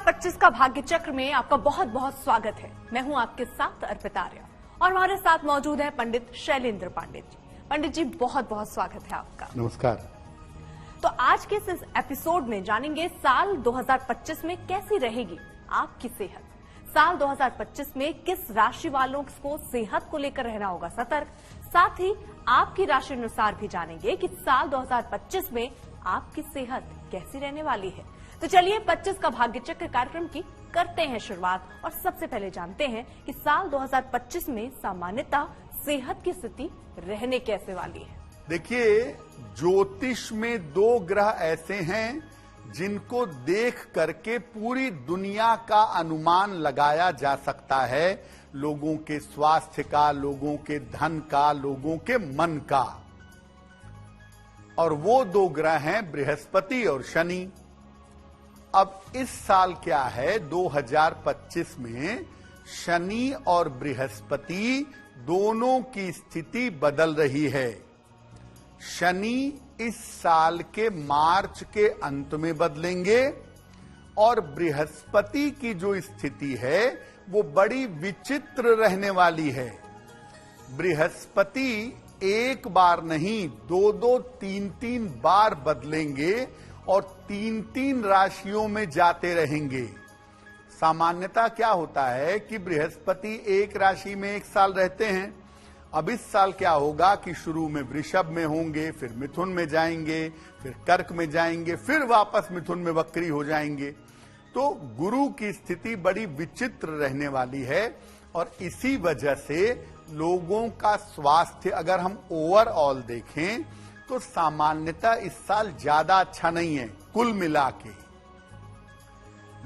2025 का भाग्य चक्र में आपका बहुत बहुत स्वागत है। मैं हूं आपके साथ अर्पिता आर्य और हमारे साथ मौजूद है पंडित शैलेंद्र पांडित जी। पंडित जी, बहुत बहुत स्वागत है आपका। नमस्कार। तो आज के इस एपिसोड में जानेंगे साल 2025 में कैसी रहेगी आपकी सेहत। साल 2025 में किस राशि वालों को सेहत को लेकर रहना होगा सतर्क। साथ ही आपकी राशि अनुसार भी जानेंगे कि साल 2025 में आपकी सेहत कैसी रहने वाली है। तो चलिए 25 का भाग्य चक्र कार्यक्रम की करते हैं शुरुआत और सबसे पहले जानते हैं कि साल 2025 में सामान्यतः सेहत की स्थिति रहने कैसे वाली है। देखिए, ज्योतिष में दो ग्रह ऐसे हैं जिनको देख करके पूरी दुनिया का अनुमान लगाया जा सकता है, लोगों के स्वास्थ्य का, लोगों के धन का, लोगों के मन का। और वो दो ग्रह हैं बृहस्पति और शनि। अब इस साल क्या है, 2025 में शनि और बृहस्पति दोनों की स्थिति बदल रही है। शनि इस साल के मार्च के अंत में बदलेंगे और बृहस्पति की जो स्थिति है वो बड़ी विचित्र रहने वाली है। बृहस्पति एक बार नहीं, दो दो तीन तीन बार बदलेंगे और तीन तीन राशियों में जाते रहेंगे। सामान्यतः क्या होता है कि बृहस्पति एक राशि में एक साल रहते हैं। अब इस साल क्या होगा कि शुरू में वृषभ में होंगे, फिर मिथुन में जाएंगे, फिर कर्क में जाएंगे, फिर वापस मिथुन में वक्री हो जाएंगे। तो गुरु की स्थिति बड़ी विचित्र रहने वाली है और इसी वजह से लोगों का स्वास्थ्य अगर हम ओवरऑल देखें तो सामान्यतः इस साल ज्यादा अच्छा नहीं है। कुल मिला के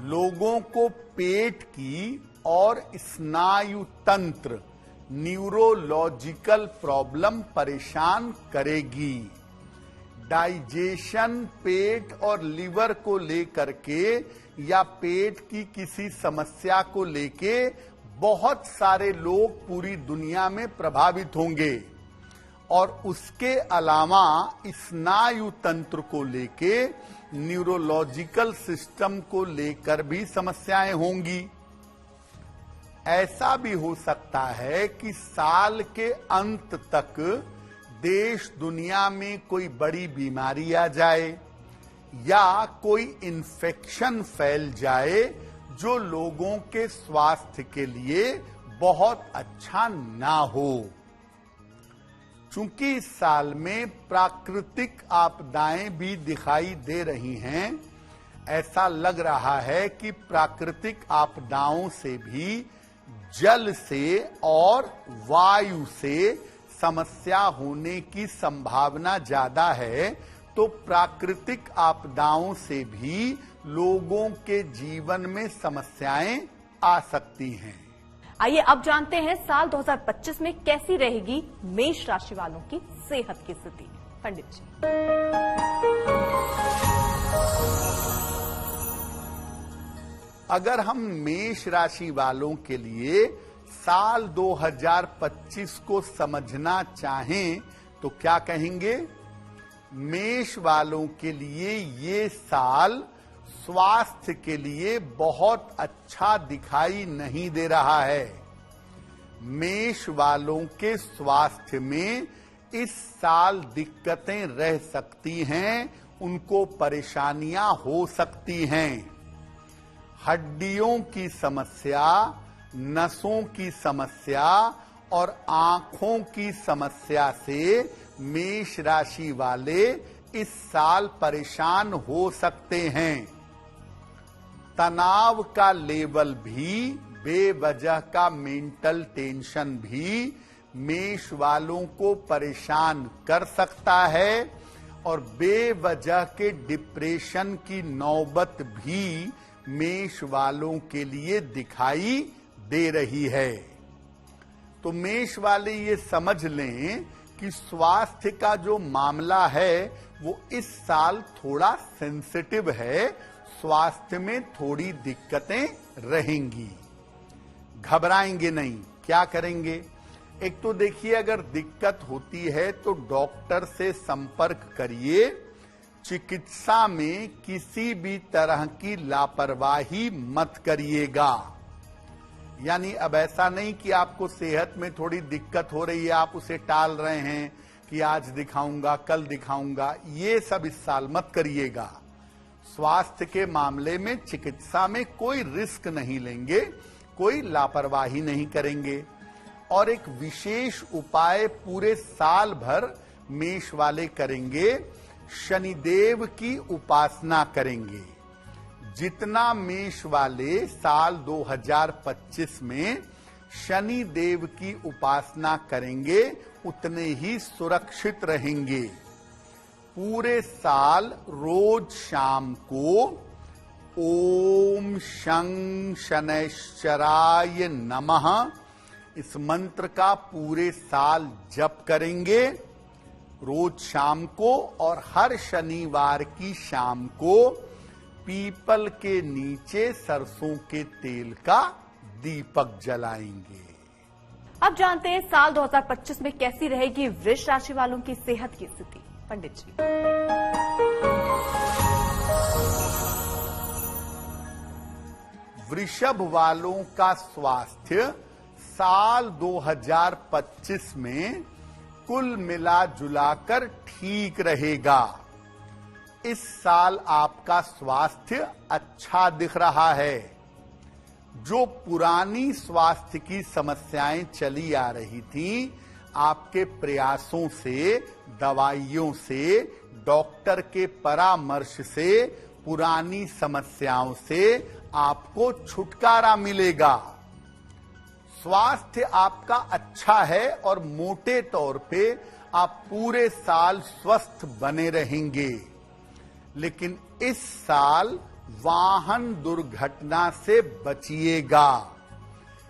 लोगों को पेट की और स्नायु तंत्र, न्यूरोलॉजिकल प्रॉब्लम परेशान करेगी। डाइजेशन, पेट और लिवर को लेकर के या पेट की किसी समस्या को लेके बहुत सारे लोग पूरी दुनिया में प्रभावित होंगे। और उसके अलावा स्नायु तंत्र को लेके, न्यूरोलॉजिकल सिस्टम को लेकर भी समस्याएं होंगी। ऐसा भी हो सकता है कि साल के अंत तक देश दुनिया में कोई बड़ी बीमारी आ जाए या कोई इन्फेक्शन फैल जाए जो लोगों के स्वास्थ्य के लिए बहुत अच्छा ना हो। चूंकि इस साल में प्राकृतिक आपदाएं भी दिखाई दे रही हैं, ऐसा लग रहा है कि प्राकृतिक आपदाओं से भी जल से और वायु से समस्या होने की संभावना ज्यादा है। तो प्राकृतिक आपदाओं से भी लोगों के जीवन में समस्याएं आ सकती हैं। आइए अब जानते हैं साल 2025 में कैसी रहेगी मेष राशि वालों की सेहत की स्थिति। पंडित जी, अगर हम मेष राशि वालों के लिए साल 2025 को समझना चाहें तो क्या कहेंगे? मेष वालों के लिए ये साल स्वास्थ्य के लिए बहुत अच्छा दिखाई नहीं दे रहा है। मेष वालों के स्वास्थ्य में इस साल दिक्कतें रह सकती हैं, उनको परेशानियां हो सकती हैं। हड्डियों की समस्या, नसों की समस्या और आंखों की समस्या से मेष राशि वाले इस साल परेशान हो सकते हैं। तनाव का लेवल भी, बेवजह का मेंटल टेंशन भी मेष वालों को परेशान कर सकता है और बेवजह के डिप्रेशन की नौबत भी मेष वालों के लिए दिखाई दे रही है। तो मेष वाले ये समझ लें कि स्वास्थ्य का जो मामला है वो इस साल थोड़ा सेंसिटिव है, स्वास्थ्य में थोड़ी दिक्कतें रहेंगी। घबराएंगे नहीं, क्या करेंगे? एक तो देखिए, अगर दिक्कत होती है तो डॉक्टर से संपर्क करिए, चिकित्सा में किसी भी तरह की लापरवाही मत करिएगा। यानी अब ऐसा नहीं कि आपको सेहत में थोड़ी दिक्कत हो रही है, आप उसे टाल रहे हैं कि आज दिखाऊंगा, कल दिखाऊंगा, ये सब इस साल मत करिएगा। स्वास्थ्य के मामले में चिकित्सा में कोई रिस्क नहीं लेंगे, कोई लापरवाही नहीं करेंगे। और एक विशेष उपाय पूरे साल भर मेष वाले करेंगे, शनिदेव की उपासना करेंगे। जितना मेष वाले साल 2025 में शनि देव की उपासना करेंगे उतने ही सुरक्षित रहेंगे। पूरे साल रोज शाम को ओम शं शनैश्चराय नमः इस मंत्र का पूरे साल जप करेंगे रोज शाम को, और हर शनिवार की शाम को पीपल के नीचे सरसों के तेल का दीपक जलाएंगे। अब जानते हैं साल 2025 में कैसी रहेगी वृष राशि वालों की सेहत की स्थिति। पंडित जी, वृषभ वालों का स्वास्थ्य साल 2025 में कुल मिला जुलाकर ठीक रहेगा। इस साल आपका स्वास्थ्य अच्छा दिख रहा है। जो पुरानी स्वास्थ्य की समस्याएं चली आ रही थी, आपके प्रयासों से, दवाइयों से, डॉक्टर के परामर्श से, पुरानी समस्याओं से आपको छुटकारा मिलेगा। स्वास्थ्य आपका अच्छा है और मोटे तौर पे आप पूरे साल स्वस्थ बने रहेंगे। लेकिन इस साल वाहन दुर्घटना से बचिएगा,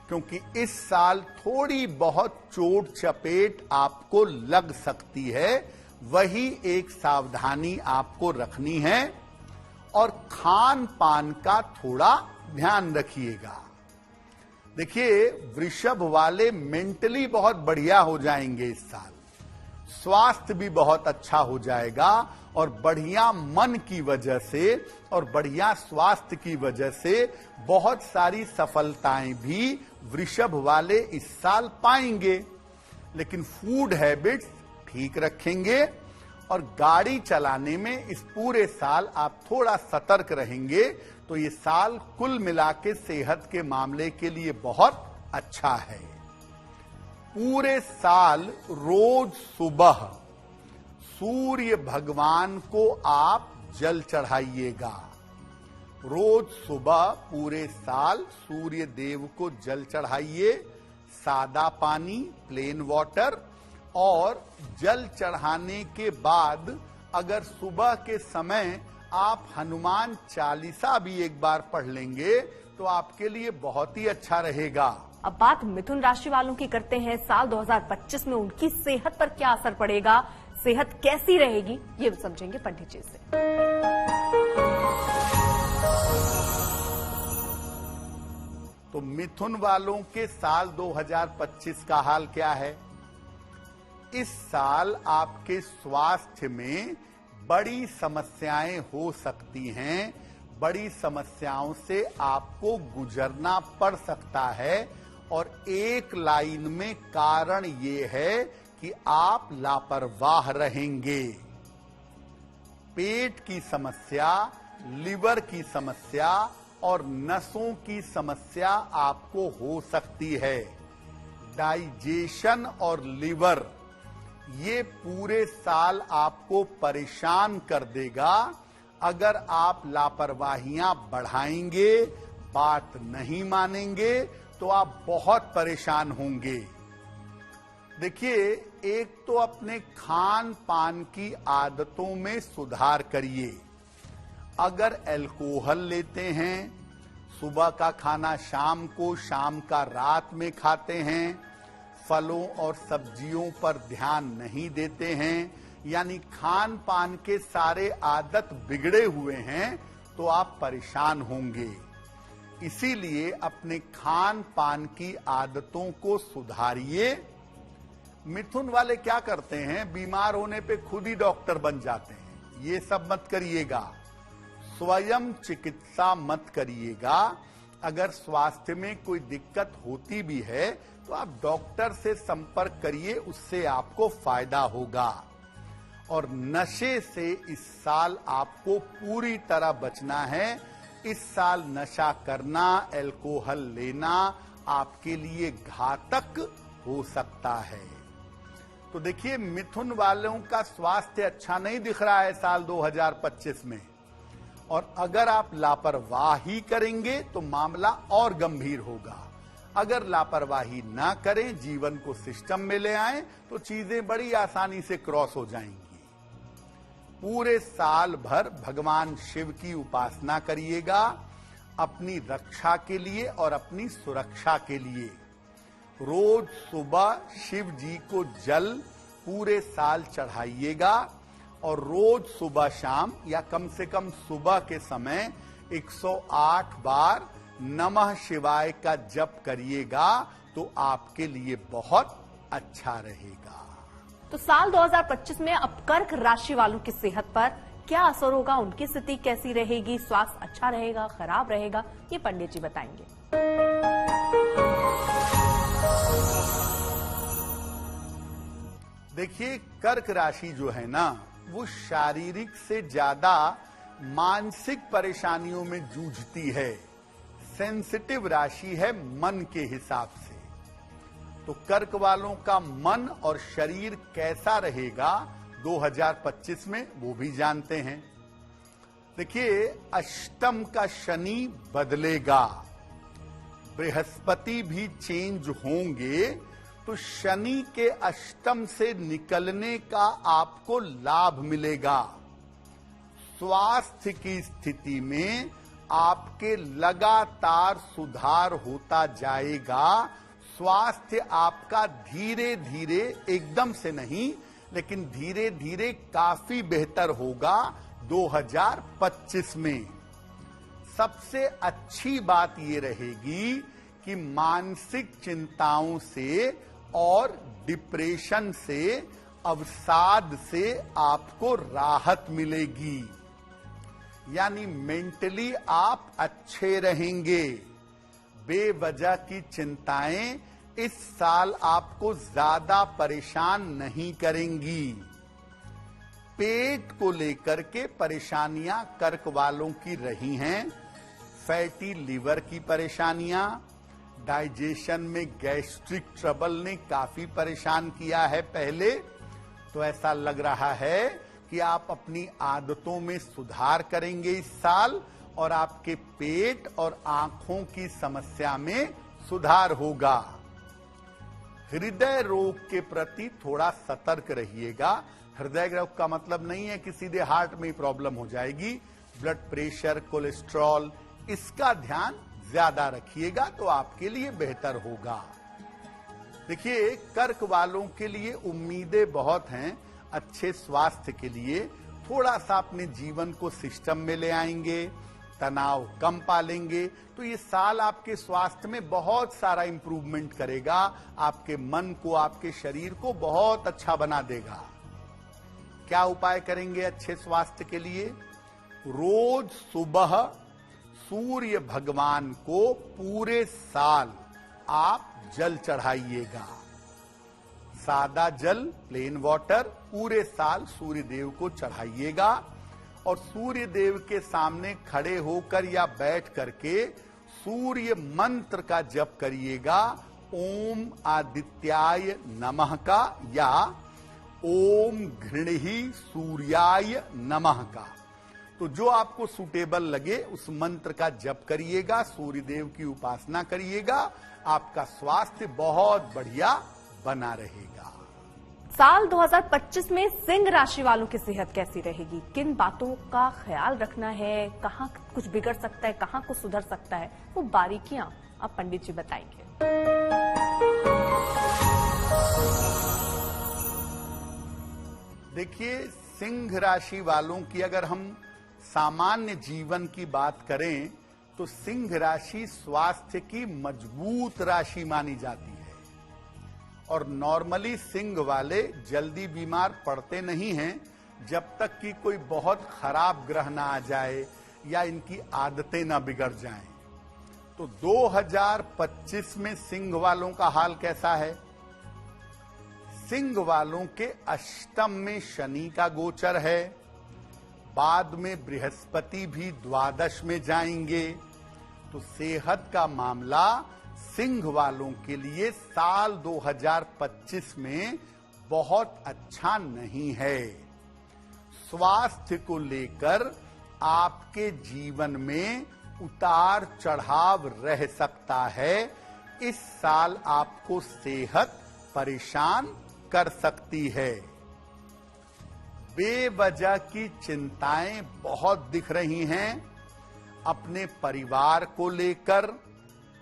क्योंकि इस साल थोड़ी बहुत चोट चपेट आपको लग सकती है। वही एक सावधानी आपको रखनी है, और खान पान का थोड़ा ध्यान रखिएगा। देखिए, वृषभ वाले मेंटली बहुत बढ़िया हो जाएंगे इस साल, स्वास्थ्य भी बहुत अच्छा हो जाएगा, और बढ़िया मन की वजह से और बढ़िया स्वास्थ्य की वजह से बहुत सारी सफलताएं भी वृषभ वाले इस साल पाएंगे। लेकिन फूड हैबिट्स ठीक रखेंगे, और गाड़ी चलाने में इस पूरे साल आप थोड़ा सतर्क रहेंगे, तो ये साल कुल मिला के सेहत के मामले के लिए बहुत अच्छा है। पूरे साल रोज सुबह सूर्य भगवान को आप जल चढ़ाइएगा। रोज सुबह पूरे साल सूर्य देव को जल चढ़ाइए, सादा पानी, प्लेन वाटर। और जल चढ़ाने के बाद अगर सुबह के समय आप हनुमान चालीसा भी एक बार पढ़ लेंगे तो आपके लिए बहुत ही अच्छा रहेगा। अब बात मिथुन राशि वालों की करते हैं। साल 2025 में उनकी सेहत पर क्या असर पड़ेगा, सेहत कैसी रहेगी, ये समझेंगे पंडित जी से। तो मिथुन वालों के साल 2025 का हाल क्या है? इस साल आपके स्वास्थ्य में बड़ी समस्याएं हो सकती हैं, बड़ी समस्याओं से आपको गुजरना पड़ सकता है, और एक लाइन में कारण ये है कि आप लापरवाह रहेंगे। पेट की समस्या, लिवर की समस्या और नसों की समस्या आपको हो सकती है। डाइजेशन और लिवर ये पूरे साल आपको परेशान कर देगा अगर आप लापरवाहियां बढ़ाएंगे, बात नहीं मानेंगे तो आप बहुत परेशान होंगे। देखिए, एक तो अपने खान पान की आदतों में सुधार करिए। अगर अल्कोहल लेते हैं, सुबह का खाना शाम को, शाम का रात में खाते हैं, फलों और सब्जियों पर ध्यान नहीं देते हैं, यानी खान पान के सारे आदत बिगड़े हुए हैं, तो आप परेशान होंगे। इसीलिए अपने खान पान की आदतों को सुधारिए। मिथुन वाले क्या करते हैं, बीमार होने पे खुद ही डॉक्टर बन जाते हैं। ये सब मत करिएगा। स्वयं चिकित्सा मत करिएगा। अगर स्वास्थ्य में कोई दिक्कत होती भी है तो आप डॉक्टर से संपर्क करिए, उससे आपको फायदा होगा। और नशे से इस साल आपको पूरी तरह बचना है। इस साल नशा करना, अल्कोहल लेना आपके लिए घातक हो सकता है। तो देखिए, मिथुन वालों का स्वास्थ्य अच्छा नहीं दिख रहा है साल 2025 में, और अगर आप लापरवाही करेंगे तो मामला और गंभीर होगा। अगर लापरवाही ना करें, जीवन को सिस्टम में ले आएं, तो चीजें बड़ी आसानी से क्रॉस हो जाएंगी। पूरे साल भर भगवान शिव की उपासना करिएगा, अपनी रक्षा के लिए और अपनी सुरक्षा के लिए। रोज सुबह शिव जी को जल पूरे साल चढ़ाइएगा, और रोज सुबह शाम या कम से कम सुबह के समय 108 बार नमः शिवाय का जप करिएगा, तो आपके लिए बहुत अच्छा रहेगा। तो साल 2025 में अब कर्क राशि वालों की सेहत पर क्या असर होगा, उनकी स्थिति कैसी रहेगी, स्वास्थ्य अच्छा रहेगा, खराब रहेगा, ये पंडित जी बताएंगे। देखिए, कर्क राशि जो है ना, वो शारीरिक से ज्यादा मानसिक परेशानियों में जूझती है। सेंसिटिव राशि है मन के हिसाब से। तो कर्क वालों का मन और शरीर कैसा रहेगा 2025 में, वो भी जानते हैं। देखिए, अष्टम का शनि बदलेगा, बृहस्पति भी चेंज होंगे, तो शनि के अष्टम से निकलने का आपको लाभ मिलेगा। स्वास्थ्य की स्थिति में आपके लगातार सुधार होता जाएगा। स्वास्थ्य आपका धीरे धीरे, एकदम से नहीं, लेकिन धीरे धीरे काफी बेहतर होगा 2025 में। सबसे अच्छी बात ये रहेगी कि मानसिक चिंताओं से और डिप्रेशन से, अवसाद से आपको राहत मिलेगी। यानी मेंटली आप अच्छे रहेंगे। बेवजह की चिंताएं इस साल आपको ज्यादा परेशान नहीं करेंगी। पेट को लेकर के परेशानियां कर्क वालों की रही हैं। फैटी लिवर की परेशानियां, डाइजेशन में गैस्ट्रिक ट्रबल ने काफी परेशान किया है पहले। तो ऐसा लग रहा है कि आप अपनी आदतों में सुधार करेंगे इस साल, और आपके पेट और आंखों की समस्या में सुधार होगा। हृदय रोग के प्रति थोड़ा सतर्क रहिएगा। हृदय रोग का मतलब नहीं है कि सीधे हार्ट में ही प्रॉब्लम हो जाएगी। ब्लड प्रेशर, कोलेस्ट्रॉल, इसका ध्यान ज्यादा रखिएगा तो आपके लिए बेहतर होगा। देखिए, कर्क वालों के लिए उम्मीदें बहुत हैं अच्छे स्वास्थ्य के लिए। थोड़ा सा अपने जीवन को सिस्टम में ले आएंगे, तनाव कम पालेंगे, तो ये साल आपके स्वास्थ्य में बहुत सारा इंप्रूवमेंट करेगा। आपके मन को, आपके शरीर को बहुत अच्छा बना देगा। क्या उपाय करेंगे अच्छे स्वास्थ्य के लिए? रोज सुबह सूर्य भगवान को पूरे साल आप जल चढ़ाइएगा। सादा जल, प्लेन वाटर, पूरे साल सूर्य देव को चढ़ाइएगा। और सूर्य देव के सामने खड़े होकर या बैठ करके सूर्य मंत्र का जप करिएगा। ओम आदित्याय नमः का या ओम घृणहि सूर्याय नमः का, तो जो आपको सूटेबल लगे उस मंत्र का जप करिएगा, सूर्य देव की उपासना करिएगा। आपका स्वास्थ्य बहुत बढ़िया बना रहेगा। साल 2025 में सिंह राशि वालों की सेहत कैसी रहेगी? किन बातों का ख्याल रखना है? कहाँ कुछ बिगड़ सकता है, कहाँ कुछ सुधर सकता है, वो बारीकियां अब पंडित जी बताएंगे। देखिए, सिंह राशि वालों की अगर हम सामान्य जीवन की बात करें तो सिंह राशि स्वास्थ्य की मजबूत राशि मानी जाती है। और नॉर्मली सिंह वाले जल्दी बीमार पड़ते नहीं हैं, जब तक कि कोई बहुत खराब ग्रह ना आ जाए या इनकी आदतें ना बिगड़ जाएं। तो 2025 में सिंह वालों का हाल कैसा है? सिंह वालों के अष्टम में शनि का गोचर है, बाद में बृहस्पति भी द्वादश में जाएंगे। तो सेहत का मामला सिंह वालों के लिए साल 2025 में बहुत अच्छा नहीं है। स्वास्थ्य को लेकर आपके जीवन में उतार चढ़ाव रह सकता है। इस साल आपको सेहत परेशान कर सकती है। बेवजह की चिंताएं बहुत दिख रही हैं, अपने परिवार को लेकर,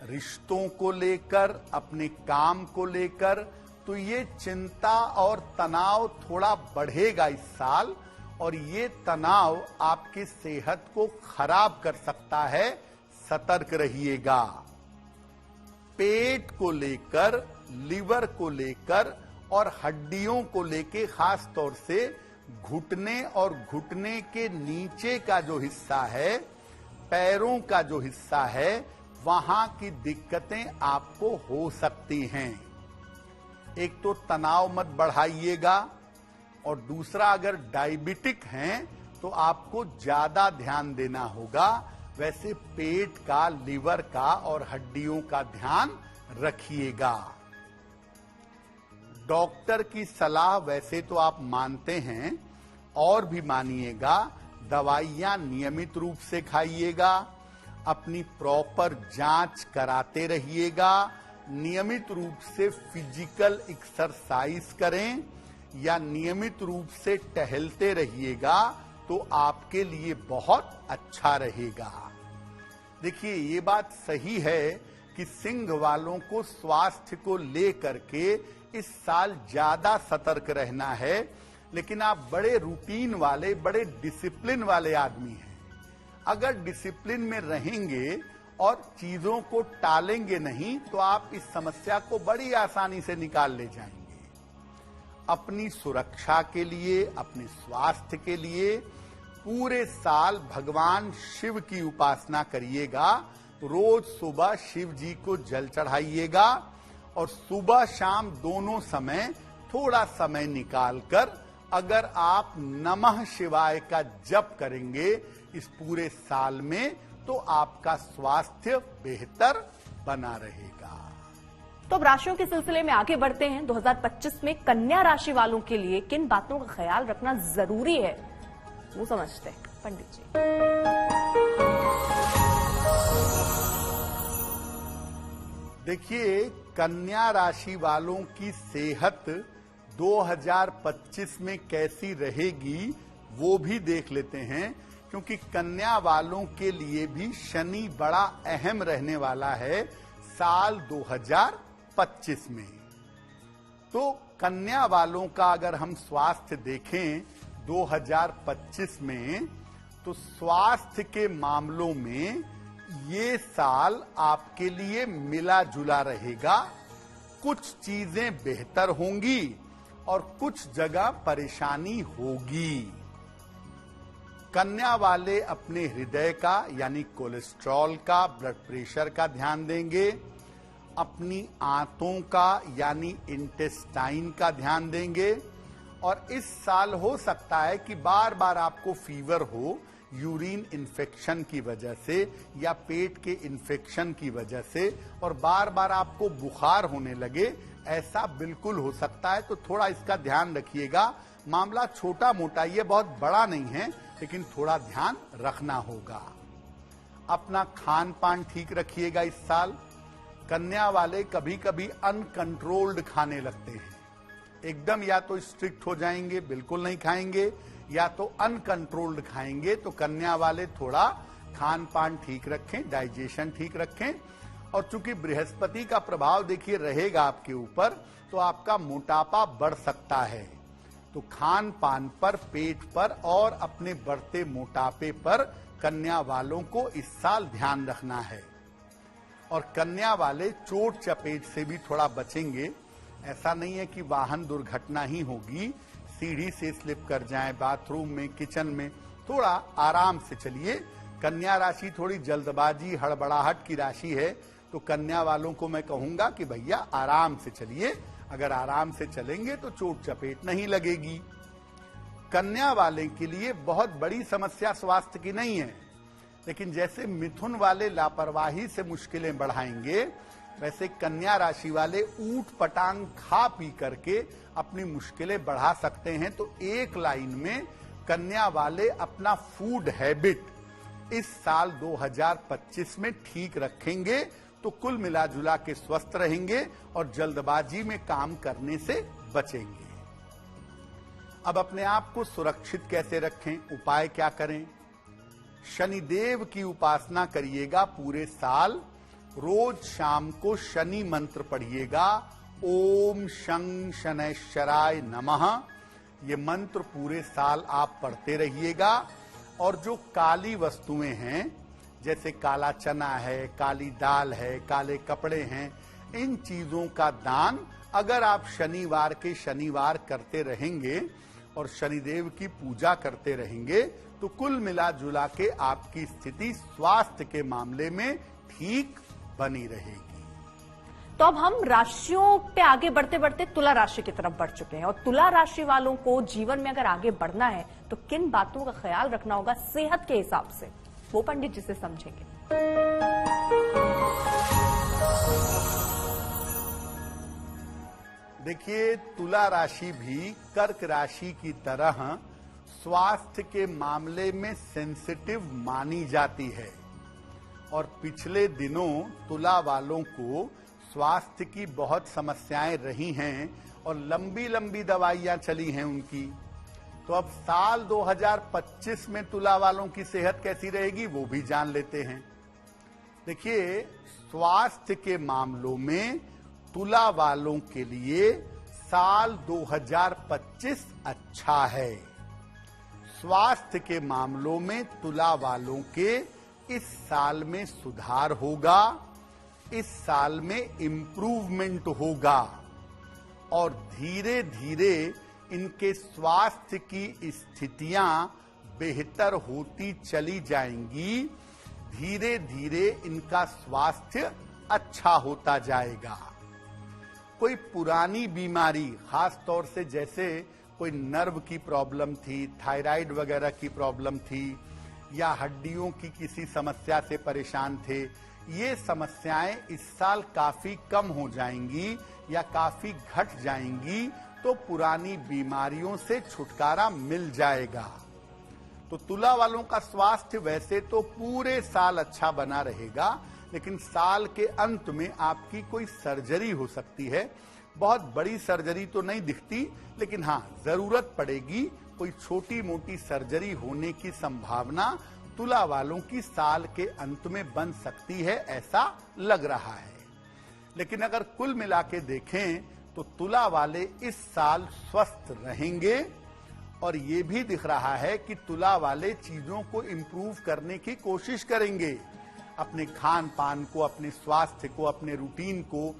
रिश्तों को लेकर, अपने काम को लेकर। तो ये चिंता और तनाव थोड़ा बढ़ेगा इस साल, और ये तनाव आपकी सेहत को खराब कर सकता है। सतर्क रहिएगा। पेट को लेकर, लिवर को लेकर और हड्डियों को लेकर, खास तौर से घुटने और घुटने के नीचे का जो हिस्सा है, पैरों का जो हिस्सा है, वहां की दिक्कतें आपको हो सकती हैं। एक तो तनाव मत बढ़ाइएगा, और दूसरा अगर डायबिटिक हैं तो आपको ज्यादा ध्यान देना होगा। वैसे पेट का, लिवर का और हड्डियों का ध्यान रखिएगा। डॉक्टर की सलाह वैसे तो आप मानते हैं, और भी मानिएगा। दवाइयां नियमित रूप से खाइएगा, अपनी प्रॉपर जांच कराते रहिएगा, नियमित रूप से फिजिकल एक्सरसाइज करें या नियमित रूप से टहलते रहिएगा, तो आपके लिए बहुत अच्छा रहेगा। देखिए, ये बात सही है कि सिंह वालों को स्वास्थ्य को लेकर के इस साल ज्यादा सतर्क रहना है। लेकिन आप बड़े रूटीन वाले, बड़े डिसिप्लिन वाले आदमी हैं। अगर डिसिप्लिन में रहेंगे और चीजों को टालेंगे नहीं, तो आप इस समस्या को बड़ी आसानी से निकाल ले जाएंगे। अपनी सुरक्षा के लिए, अपने स्वास्थ्य के लिए पूरे साल भगवान शिव की उपासना करिएगा। रोज सुबह शिव जी को जल चढ़ाइएगा, और सुबह शाम दोनों समय थोड़ा समय निकालकर अगर आप नमः शिवाय का जप करेंगे इस पूरे साल में, तो आपका स्वास्थ्य बेहतर बना रहेगा। तो अब राशियों के सिलसिले में आगे बढ़ते हैं। 2025 में कन्या राशि वालों के लिए किन बातों का ख्याल रखना जरूरी है, वो समझते हैं पंडित जी। देखिए, कन्या राशि वालों की सेहत 2025 में कैसी रहेगी वो भी देख लेते हैं, क्योंकि कन्या वालों के लिए भी शनि बड़ा अहम रहने वाला है साल 2025 में। तो कन्या वालों का अगर हम स्वास्थ्य देखें 2025 में, तो स्वास्थ्य के मामलों में ये साल आपके लिए मिला जुला रहेगा। कुछ चीजें बेहतर होंगी और कुछ जगह परेशानी होगी। कन्या वाले अपने हृदय का यानी कोलेस्ट्रॉल का, ब्लड प्रेशर का ध्यान देंगे, अपनी आंतों का यानी इंटेस्टाइन का ध्यान देंगे। और इस साल हो सकता है कि बार बार आपको फीवर हो, यूरिन इन्फेक्शन की वजह से या पेट के इन्फेक्शन की वजह से, और बार बार आपको बुखार होने लगे, ऐसा बिल्कुल हो सकता है। तो थोड़ा इसका ध्यान रखिएगा। मामला छोटा मोटा, ये बहुत बड़ा नहीं है, लेकिन थोड़ा ध्यान रखना होगा। अपना खान पान ठीक रखिएगा इस साल। कन्या वाले कभी कभी अनकंट्रोल्ड खाने लगते हैं। एकदम या तो स्ट्रिक्ट हो जाएंगे, बिल्कुल नहीं खाएंगे, या तो अनकंट्रोल्ड खाएंगे। तो कन्या वाले थोड़ा खान पान ठीक रखें, डाइजेशन ठीक रखें। और चूंकि बृहस्पति का प्रभाव देखिए रहेगा आपके ऊपर, तो आपका मोटापा बढ़ सकता है। तो खान पान पर, पेट पर और अपने बढ़ते मोटापे पर कन्या वालों को इस साल ध्यान रखना है। और कन्या वाले चोट चपेट से भी थोड़ा बचेंगे। ऐसा नहीं है कि वाहन दुर्घटना ही होगी, सीढ़ी से स्लिप कर जाएं, बाथरूम में, किचन में, थोड़ा आराम से चलिए। कन्या राशि थोड़ी जल्दबाजी हड़बड़ाहट की राशि है, तो कन्या वालों को मैं कहूंगा कि भैया आराम से चलिए। अगर आराम से चलेंगे तो चोट चपेट नहीं लगेगी। कन्या वाले के लिए बहुत बड़ी समस्या स्वास्थ्य की नहीं है, लेकिन जैसे मिथुन वाले लापरवाही से मुश्किलें बढ़ाएंगे, वैसे कन्या राशि वाले ऊट पटांग खा पी करके अपनी मुश्किलें बढ़ा सकते हैं। तो एक लाइन में कन्या वाले अपना फूड हैबिट इस साल 2025 में ठीक रखेंगे तो कुल मिलाजुला के स्वस्थ रहेंगे और जल्दबाजी में काम करने से बचेंगे। अब अपने आप को सुरक्षित कैसे रखें, उपाय क्या करें? शनिदेव की उपासना करिएगा पूरे साल। रोज शाम को शनि मंत्र पढ़िएगा, ओम शं शनैश्चराय नमः। ये मंत्र पूरे साल आप पढ़ते रहिएगा। और जो काली वस्तुएं हैं, जैसे काला चना है, काली दाल है, काले कपड़े हैं, इन चीजों का दान अगर आप शनिवार के शनिवार करते रहेंगे और शनिदेव की पूजा करते रहेंगे तो कुल मिला जुला के आपकी स्थिति स्वास्थ्य के मामले में ठीक बनी रहेगी। तो अब हम राशियों पे आगे बढ़ते बढ़ते तुला राशि की तरफ बढ़ चुके हैं, और तुला राशि वालों को जीवन में अगर आगे बढ़ना है तो किन बातों का ख्याल रखना होगा सेहत के हिसाब से, वो पंडित जी से समझेंगे। देखिए, तुला राशि भी कर्क राशि की तरह स्वास्थ्य के मामले में सेंसिटिव मानी जाती है, और पिछले दिनों तुला वालों को स्वास्थ्य की बहुत समस्याएं रही हैं और लंबी लंबी दवाइयां चली हैं उनकी। तो अब साल 2025 में तुला वालों की सेहत कैसी रहेगी वो भी जान लेते हैं। देखिए, स्वास्थ्य के मामलों में तुला वालों के लिए साल 2025 अच्छा है। स्वास्थ्य के मामलों में तुला वालों के इस साल में सुधार होगा, इस साल में इम्प्रूवमेंट होगा, और धीरे धीरे इनके स्वास्थ्य की स्थितियां बेहतर होती चली जाएंगी। धीरे धीरे इनका स्वास्थ्य अच्छा होता जाएगा। कोई पुरानी बीमारी, खास तौर से जैसे कोई नर्व की प्रॉब्लम थी, थायराइड वगैरह की प्रॉब्लम थी, या हड्डियों की किसी समस्या से परेशान थे, ये समस्याएं इस साल काफी कम हो जाएंगी या काफी घट जाएंगी, तो पुरानी बीमारियों से छुटकारा मिल जाएगा। तो तुला वालों का स्वास्थ्य वैसे तो पूरे साल अच्छा बना रहेगा, लेकिन साल के अंत में आपकी कोई सर्जरी हो सकती है। बहुत बड़ी सर्जरी तो नहीं दिखती, लेकिन हाँ, जरूरत पड़ेगी। कोई छोटी मोटी सर्जरी होने की संभावना तुला वालों की साल के अंत में बन सकती है, ऐसा लग रहा है। लेकिन अगर कुल मिला के देखें तो तुला वाले इस साल स्वस्थ रहेंगे, और ये भी दिख रहा है कि तुला वाले चीजों को इम्प्रूव करने की कोशिश करेंगे। अपने खान पान को, अपने स्वास्थ्य को, अपने रूटीन को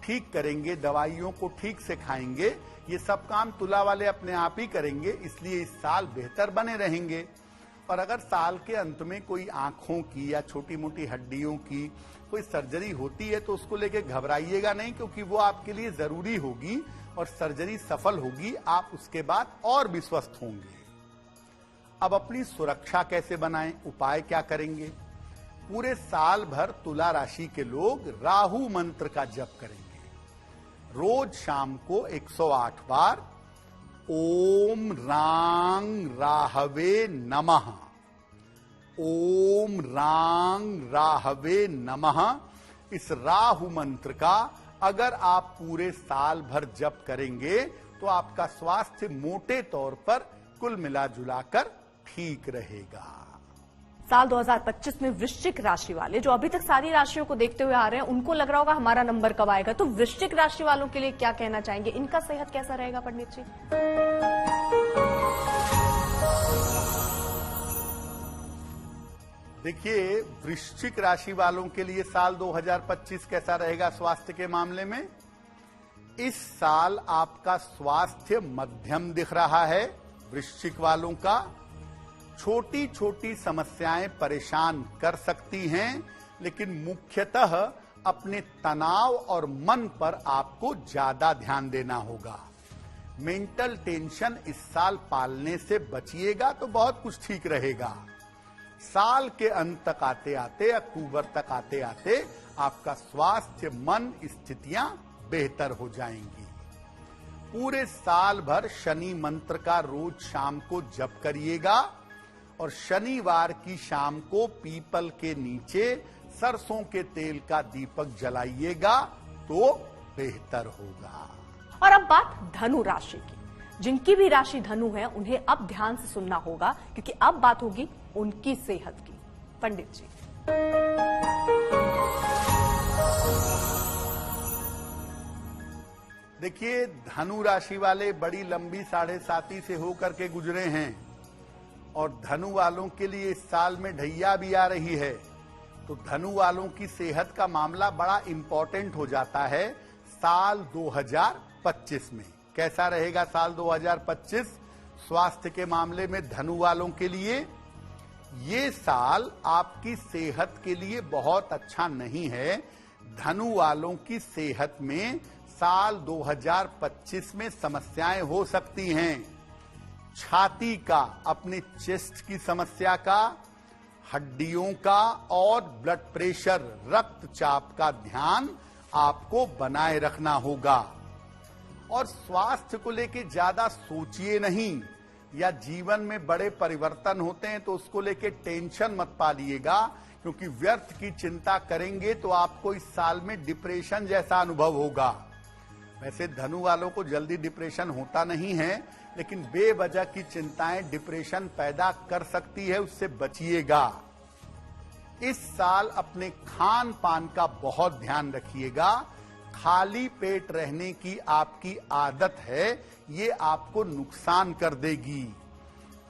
ठीक करेंगे, दवाइयों को ठीक से खाएंगे। ये सब काम तुला वाले अपने आप ही करेंगे, इसलिए इस साल बेहतर बने रहेंगे। और अगर साल के अंत में कोई आंखों की या छोटी मोटी हड्डियों की कोई सर्जरी होती है तो उसको लेके घबराइएगा नहीं, क्योंकि वो आपके लिए जरूरी होगी और सर्जरी सफल होगी, आप उसके बाद और भी स्वस्थ होंगे। अब अपनी सुरक्षा कैसे बनाएं, उपाय क्या करेंगे? पूरे साल भर तुला राशि के लोग राहु मंत्र का जप करेंगे। रोज शाम को 108 बार ओम रांग राहवे नमः, ओम रांग राहवे नमः, इस राहु मंत्र का अगर आप पूरे साल भर जप करेंगे तो आपका स्वास्थ्य मोटे तौर पर कुल मिलाजुलाकर ठीक रहेगा। साल 2025 में वृश्चिक राशि वाले जो अभी तक सारी राशियों को देखते हुए आ रहे हैं, उनको लग रहा होगा हमारा नंबर कब आएगा, तो वृश्चिक राशि वालों के लिए क्या कहना चाहेंगे? इनका सेहत कैसा रहेगा पंडित जी? देखिए, वृश्चिक राशि वालों के लिए साल 2025 कैसा रहेगा स्वास्थ्य के मामले में? इस साल आपका स्वास्थ्य मध्यम दिख रहा है। वृश्चिक वालों का छोटी छोटी समस्याएं परेशान कर सकती हैं, लेकिन मुख्यतः अपने तनाव और मन पर आपको ज्यादा ध्यान देना होगा। मेंटल टेंशन इस साल पालने से बचिएगा तो बहुत कुछ ठीक रहेगा। साल के अंत तक आते आते, अक्टूबर तक आते आते आपका स्वास्थ्य, मन स्थितियां बेहतर हो जाएंगी। पूरे साल भर शनि मंत्र का रोज शाम को जप करिएगा और शनिवार की शाम को पीपल के नीचे सरसों के तेल का दीपक जलाइएगा तो बेहतर होगा। और अब बात धनु राशि की। जिनकी भी राशि धनु है उन्हें अब ध्यान से सुनना होगा, क्योंकि अब बात होगी उनकी सेहत की। पंडित जी, देखिए, धनु राशि वाले बड़ी लंबी 7.5 से होकर के गुजरे हैं और धनु वालों के लिए इस साल में ढैया भी आ रही है, तो धनु वालों की सेहत का मामला बड़ा इंपॉर्टेंट हो जाता है। साल 2025 में कैसा रहेगा साल 2025 स्वास्थ्य के मामले में धनु वालों के लिए? ये साल आपकी सेहत के लिए बहुत अच्छा नहीं है। धनु वालों की सेहत में साल 2025 में समस्याएं हो सकती हैं। छाती का, अपने चेस्ट की समस्या का, हड्डियों का और ब्लड प्रेशर, रक्तचाप का ध्यान आपको बनाए रखना होगा। और स्वास्थ्य को लेके ज्यादा सोचिए नहीं, या जीवन में बड़े परिवर्तन होते हैं तो उसको लेके टेंशन मत पालिएगा, क्योंकि व्यर्थ की चिंता करेंगे तो आपको इस साल में डिप्रेशन जैसा अनुभव होगा। वैसे धनु वालों को जल्दी डिप्रेशन होता नहीं है, लेकिन बेवजह की चिंताएं डिप्रेशन पैदा कर सकती है, उससे बचिएगा। इस साल अपने खान पान का बहुत ध्यान रखिएगा। खाली पेट रहने की आपकी आदत है, ये आपको नुकसान कर देगी,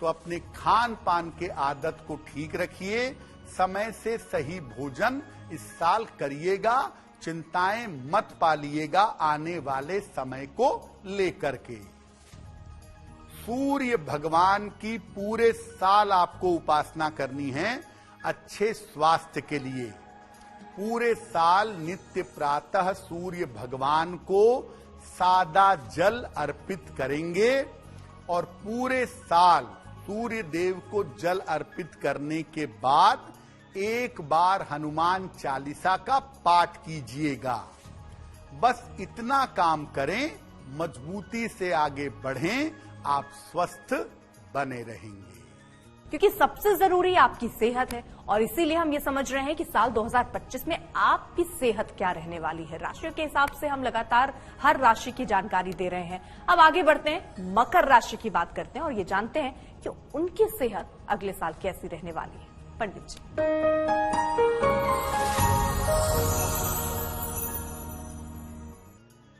तो अपने खान पान के आदत को ठीक रखिए। समय से सही भोजन इस साल करिएगा। चिंताएं मत पालिएगा आने वाले समय को लेकर के। सूर्य भगवान की पूरे साल आपको उपासना करनी है अच्छे स्वास्थ्य के लिए। पूरे साल नित्य प्रातः सूर्य भगवान को सादा जल अर्पित करेंगे और पूरे साल सूर्य देव को जल अर्पित करने के बाद एक बार हनुमान चालीसा का पाठ कीजिएगा। बस इतना काम करें, मजबूती से आगे बढ़ें, आप स्वस्थ बने रहेंगे। क्योंकि सबसे जरूरी आपकी सेहत है और इसीलिए हम ये समझ रहे हैं कि साल 2025 में आपकी सेहत क्या रहने वाली है। राशियों के हिसाब से हम लगातार हर राशि की जानकारी दे रहे हैं। अब आगे बढ़ते हैं, मकर राशि की बात करते हैं और ये जानते हैं कि उनकी सेहत अगले साल कैसी रहने वाली है। पंडित जी,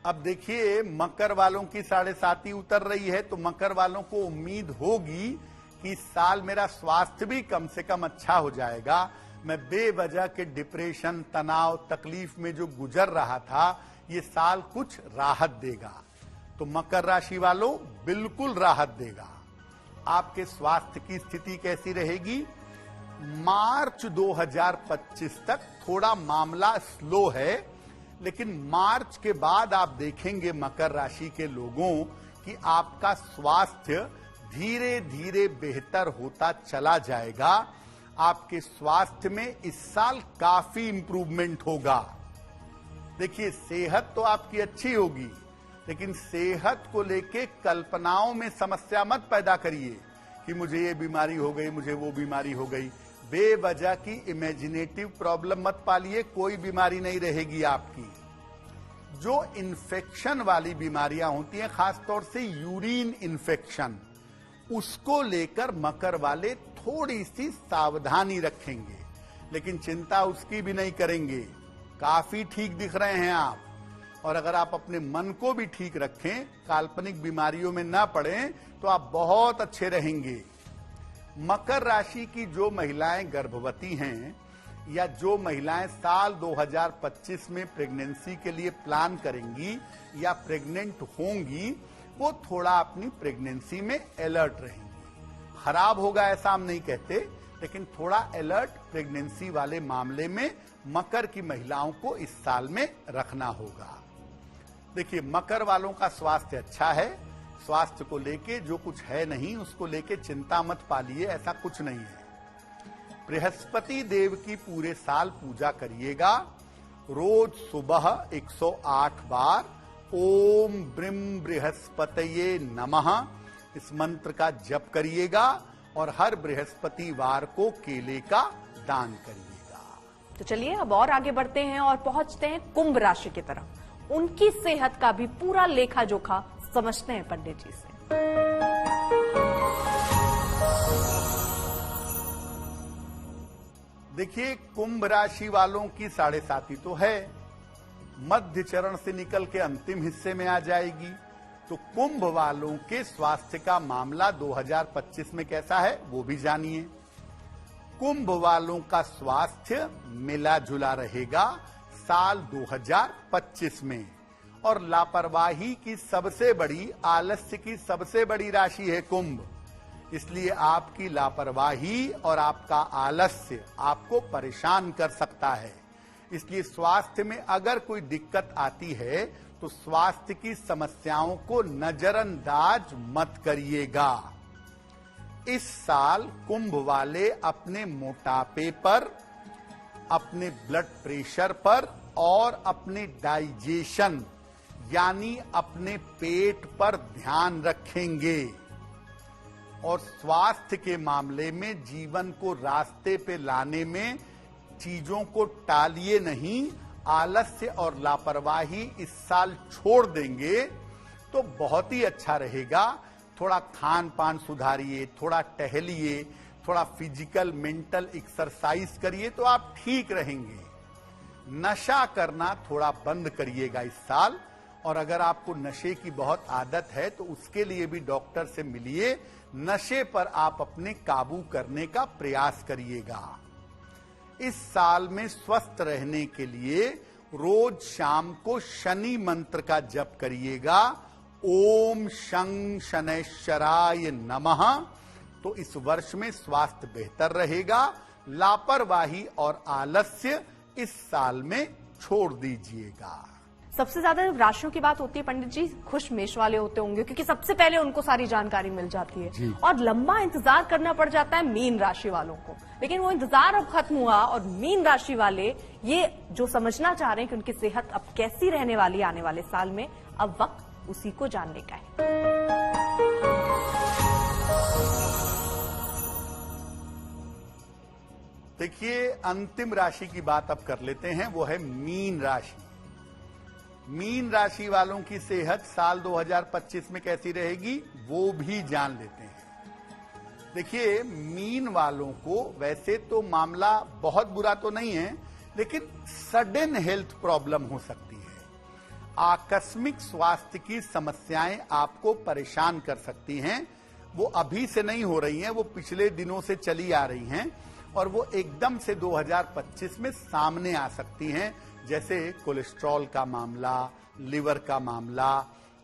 अब देखिए, मकर वालों की 7.5 उतर रही है, तो मकर वालों को उम्मीद होगी कि इस साल मेरा स्वास्थ्य भी कम से कम अच्छा हो जाएगा। मैं बेवजह के डिप्रेशन, तनाव, तकलीफ में जो गुजर रहा था, ये साल कुछ राहत देगा। तो मकर राशि वालों बिल्कुल राहत देगा। आपके स्वास्थ्य की स्थिति कैसी रहेगी? मार्च 2025 तक थोड़ा मामला स्लो है, लेकिन मार्च के बाद आप देखेंगे मकर राशि के लोगों कि आपका स्वास्थ्य धीरे धीरे बेहतर होता चला जाएगा। आपके स्वास्थ्य में इस साल काफी इंप्रूवमेंट होगा। देखिए, सेहत तो आपकी अच्छी होगी, लेकिन सेहत को लेके कल्पनाओं में समस्या मत पैदा करिए कि मुझे ये बीमारी हो गई, मुझे वो बीमारी हो गई। बेवजह की इमेजिनेटिव प्रॉब्लम मत पालिए, कोई बीमारी नहीं रहेगी आपकी। जो इन्फेक्शन वाली बीमारियां होती हैं, खासतौर से यूरिन इन्फेक्शन, उसको लेकर मकर वाले थोड़ी सी सावधानी रखेंगे, लेकिन चिंता उसकी भी नहीं करेंगे। काफी ठीक दिख रहे हैं आप, और अगर आप अपने मन को भी ठीक रखें, काल्पनिक बीमारियों में ना पड़ें, तो आप बहुत अच्छे रहेंगे। मकर राशि की जो महिलाएं गर्भवती हैं, या जो महिलाएं साल 2025 में प्रेगनेंसी के लिए प्लान करेंगी या प्रेग्नेंट होंगी, वो थोड़ा अपनी प्रेगनेंसी में अलर्ट रहेंगी। खराब होगा ऐसा हम नहीं कहते, लेकिन थोड़ा अलर्ट प्रेगनेंसी वाले मामले में मकर की महिलाओं को इस साल में रखना होगा। देखिए, मकर वालों का स्वास्थ्य अच्छा है। स्वास्थ्य को लेके जो कुछ है नहीं, उसको लेके चिंता मत पालिए, ऐसा कुछ नहीं है। बृहस्पति देव की पूरे साल पूजा करिएगा। रोज सुबह 108 बार ओम ब्रीम बृहस्पतये नमः इस मंत्र का जप करिएगा और हर बृहस्पतिवार को केले का दान करिएगा। तो चलिए अब और आगे बढ़ते हैं और पहुंचते हैं कुंभ राशि की तरफ। उनकी सेहत का भी पूरा लेखा जोखा समझते हैं पंडित जी से। देखिए, कुंभ राशि वालों की 7.5 तो है, मध्य चरण से निकल के अंतिम हिस्से में आ जाएगी। तो कुंभ वालों के स्वास्थ्य का मामला 2025 में कैसा है वो भी जानिए। कुंभ वालों का स्वास्थ्य मिला जुला रहेगा साल 2025 में, और लापरवाही की सबसे बड़ी, आलस्य की सबसे बड़ी राशि है कुंभ। इसलिए आपकी लापरवाही और आपका आलस्य आपको परेशान कर सकता है। इसलिए स्वास्थ्य में अगर कोई दिक्कत आती है तो स्वास्थ्य की समस्याओं को नजरअंदाज मत करिएगा। इस साल कुंभ वाले अपने मोटापे पर, अपने ब्लड प्रेशर पर और अपने डाइजेशन यानी अपने पेट पर ध्यान रखेंगे, और स्वास्थ्य के मामले में जीवन को रास्ते पे लाने में चीजों को टालिए नहीं। आलस्य और लापरवाही इस साल छोड़ देंगे तो बहुत ही अच्छा रहेगा। थोड़ा खान पान सुधारिए, थोड़ा टहलिए, थोड़ा फिजिकल मेंटल एक्सरसाइज करिए तो आप ठीक रहेंगे। नशा करना थोड़ा बंद करिएगा इस साल, और अगर आपको नशे की बहुत आदत है तो उसके लिए भी डॉक्टर से मिलिए। नशे पर आप अपने काबू करने का प्रयास करिएगा। इस साल में स्वस्थ रहने के लिए रोज शाम को शनि मंत्र का जप करिएगा, ओम शं शनैश्चराय नमः। तो इस वर्ष में स्वास्थ्य बेहतर रहेगा। लापरवाही और आलस्य इस साल में छोड़ दीजिएगा। सबसे ज्यादा राशियों की बात होती है पंडित जी, खुश मेष वाले होते होंगे क्योंकि सबसे पहले उनको सारी जानकारी मिल जाती है, और लंबा इंतजार करना पड़ जाता है मीन राशि वालों को। लेकिन वो इंतजार अब खत्म हुआ और मीन राशि वाले ये जो समझना चाह रहे हैं कि उनकी सेहत अब कैसी रहने वाली आने वाले साल में, अब वक्त उसी को जानने का है। देखिए, अंतिम राशि की बात अब कर लेते हैं, वो है मीन राशि। मीन राशि वालों की सेहत साल 2025 में कैसी रहेगी वो भी जान लेते हैं। देखिए, मीन वालों को वैसे तो मामला बहुत बुरा तो नहीं है, लेकिन सडन हेल्थ प्रॉब्लम हो सकती है। आकस्मिक स्वास्थ्य की समस्याएं आपको परेशान कर सकती हैं। वो अभी से नहीं हो रही हैं, वो पिछले दिनों से चली आ रही हैं, और वो एकदम से 2025 में सामने आ सकती हैं। जैसे कोलेस्ट्रॉल का मामला, लिवर का मामला,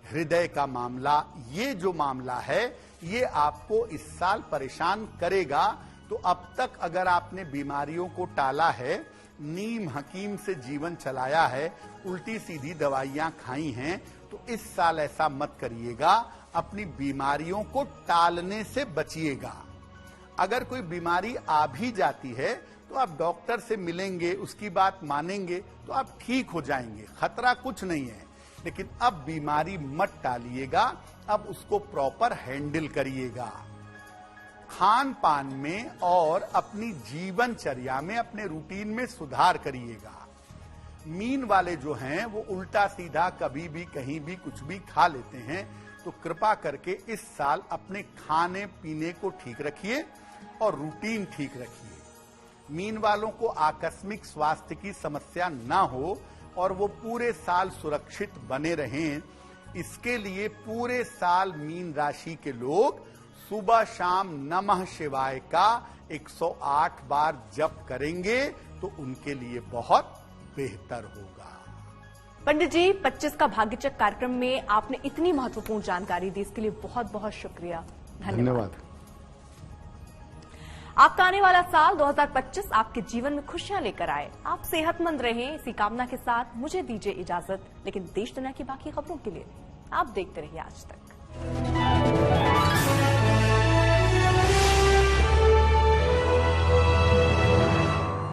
हृदय का मामला। ये जो मामला है ये आपको इस साल परेशान करेगा। तो अब तक अगर आपने बीमारियों को टाला है, नीम हकीम से जीवन चलाया है, उल्टी सीधी दवाइयां खाई हैं, तो इस साल ऐसा मत करिएगा। अपनी बीमारियों को टालने से बचिएगा। अगर कोई बीमारी आ भी जाती है तो आप डॉक्टर से मिलेंगे, उसकी बात मानेंगे तो आप ठीक हो जाएंगे, खतरा कुछ नहीं है। लेकिन अब बीमारी मत टालिएगा, अब उसको प्रॉपर हैंडल करिएगा। खान पान में और अपनी जीवनचर्या में, अपने रूटीन में सुधार करिएगा। मीन वाले जो हैं वो उल्टा सीधा कभी भी कहीं भी कुछ भी खा लेते हैं, तो कृपा करके इस साल अपने खाने पीने को ठीक रखिए और रूटीन ठीक रखिए। मीन वालों को आकस्मिक स्वास्थ्य की समस्या ना हो और वो पूरे साल सुरक्षित बने रहें, इसके लिए पूरे साल मीन राशि के लोग सुबह शाम नमः शिवाय का 108 बार जप करेंगे तो उनके लिए बहुत बेहतर होगा। पंडित जी, 25 का भाग्यचक्र कार्यक्रम में आपने इतनी महत्वपूर्ण जानकारी दी, इसके लिए बहुत बहुत शुक्रिया। धन्यवाद। आपका आने वाला साल 2025 आपके जीवन में खुशियां लेकर आए, आप सेहतमंद रहें, इसी कामना के साथ मुझे दीजिए इजाजत। लेकिन देश दुनिया की बाकी खबरों के लिए आप देखते रहिए आज तक।